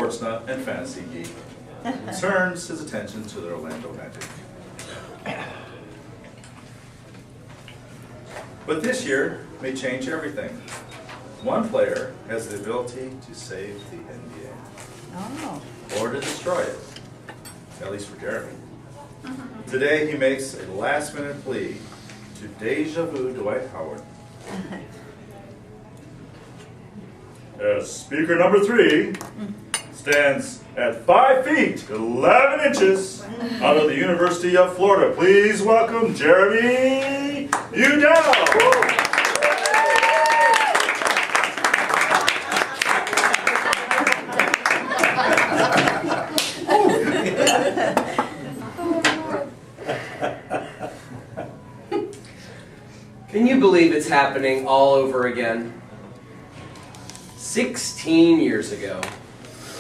sports nut and fantasy geek, turns his attention to the Orlando Magic. But this year may change everything. One player has the ability to save the NBA. Oh. Or to destroy it, at least for Jeremy. Today he makes a last-minute plea to Deja Vu Dwight Howard. As speaker number 3 stands at 5 feet 11 inches out of the University of Florida. Please welcome Jeremy Udell. Can you believe it's happening all over again? 16 years ago,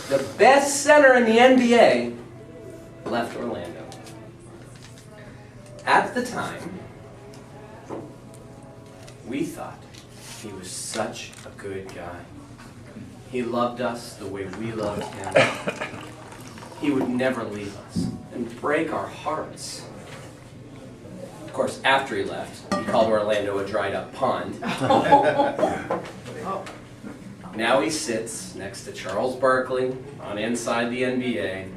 the best center in the NBA left Orlando. At the time, we thought he was such a good guy. He loved us the way we loved him. He would never leave us and break our hearts. Of course, after he left, he called Orlando a dried-up pond. Now he sits next to Charles Barkley on Inside the NBA,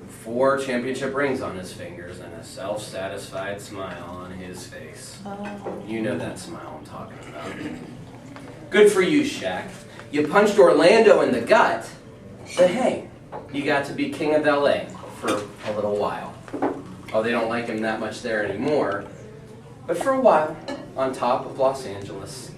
4 championship rings on his fingers, and a self-satisfied smile on his face. You know that smile I'm talking about. Good for you, Shaq. You punched Orlando in the gut, but hey, you got to be king of LA for a little while. Oh, they don't like him that much there anymore, but for a while, on top of Los Angeles.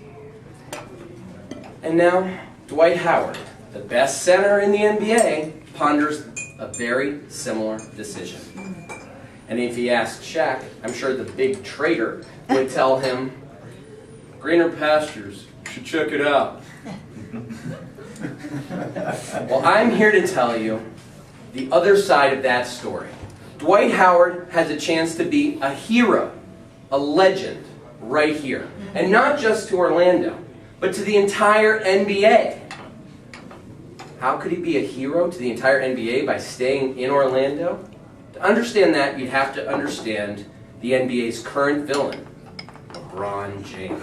And now, Dwight Howard, the best center in the NBA, ponders a very similar decision. And if he asked Shaq, I'm sure the big traitor would tell him, greener pastures, you should check it out. Well, I'm here to tell you the other side of that story. Dwight Howard has a chance to be a hero, a legend, right here. And not just to Orlando, but to the entire NBA. How could he be a hero to the entire NBA by staying in Orlando? To understand that, you'd have to understand the NBA's current villain, LeBron James.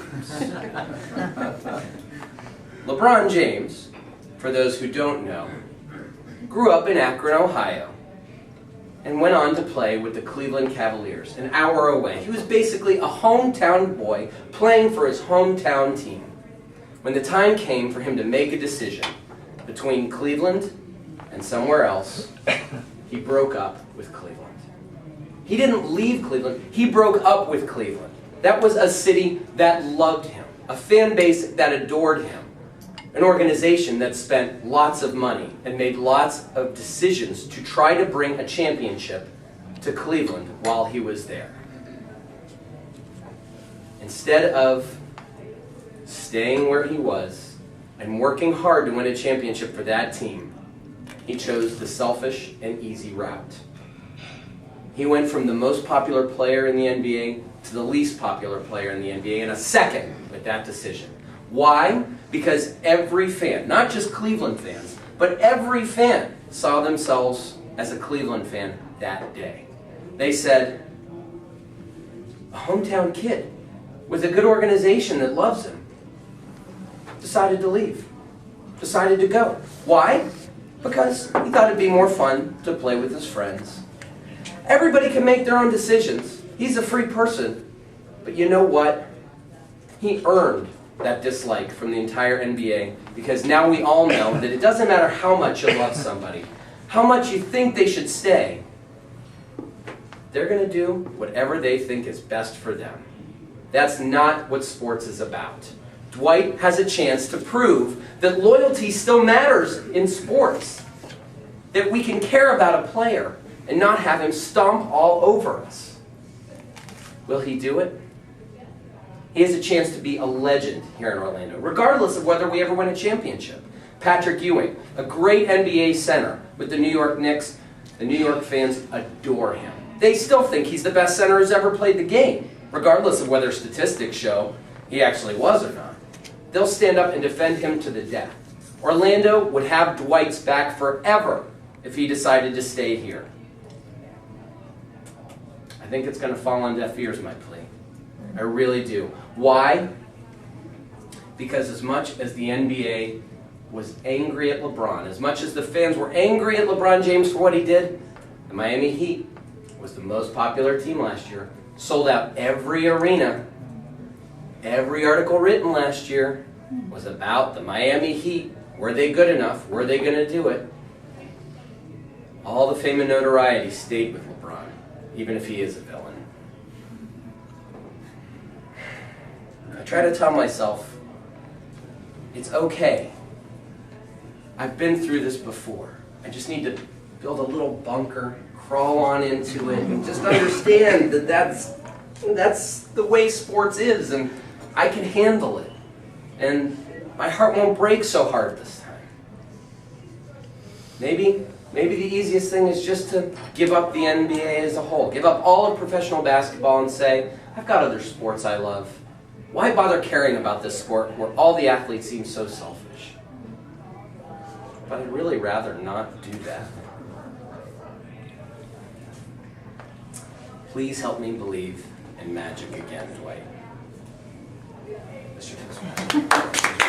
LeBron James, for those who don't know, grew up in Akron, Ohio, and went on to play with the Cleveland Cavaliers, an hour away. He was basically a hometown boy playing for his hometown team. When the time came for him to make a decision between Cleveland and somewhere else, he broke up with Cleveland. He didn't leave Cleveland, he broke up with Cleveland. That was a city that loved him, a fan base that adored him, an organization that spent lots of money and made lots of decisions to try to bring a championship to Cleveland while he was there. Instead of staying where he was and working hard to win a championship for that team, he chose the selfish and easy route. He went from the most popular player in the NBA to the least popular player in the NBA in a second with that decision. Why? Because every fan, not just Cleveland fans, but every fan saw themselves as a Cleveland fan that day. They said, a hometown kid with a good organization that loves him decided to leave, decided to go. Why? Because he thought it'd be more fun to play with his friends. Everybody can make their own decisions. He's a free person. But you know what? He earned that dislike from the entire NBA, because now we all know that it doesn't matter how much you love somebody, how much you think they should stay, they're going to do whatever they think is best for them. That's not what sports is about. Dwight has a chance to prove that loyalty still matters in sports, that we can care about a player and not have him stomp all over us. Will he do it? He has a chance to be a legend here in Orlando, regardless of whether we ever win a championship. Patrick Ewing, a great NBA center with the New York Knicks. The New York fans adore him. They still think he's the best center who's ever played the game, regardless of whether statistics show he actually was or not. They'll stand up and defend him to the death. Orlando would have Dwight's back forever if he decided to stay here. I think it's going to fall on deaf ears, my plea. I really do. Why? Because as much as the NBA was angry at LeBron, as much as the fans were angry at LeBron James for what he did, the Miami Heat was the most popular team last year. Sold out every arena. Every article written last year was about the Miami Heat. Were they good enough? Were they going to do it? All the fame and notoriety stayed with LeBron, even if he is a villain. I try to tell myself, it's okay. I've been through this before. I just need to build a little bunker, crawl on into it, and just understand that that's the way sports is, and I can handle it. And my heart won't break so hard this time. Maybe the easiest thing is just to give up the NBA as a whole. Give up all of professional basketball and say, I've got other sports I love. Why bother caring about this sport where all the athletes seem so selfish? But I'd really rather not do that. Please help me believe in magic again, Dwight. Mr. Tisman.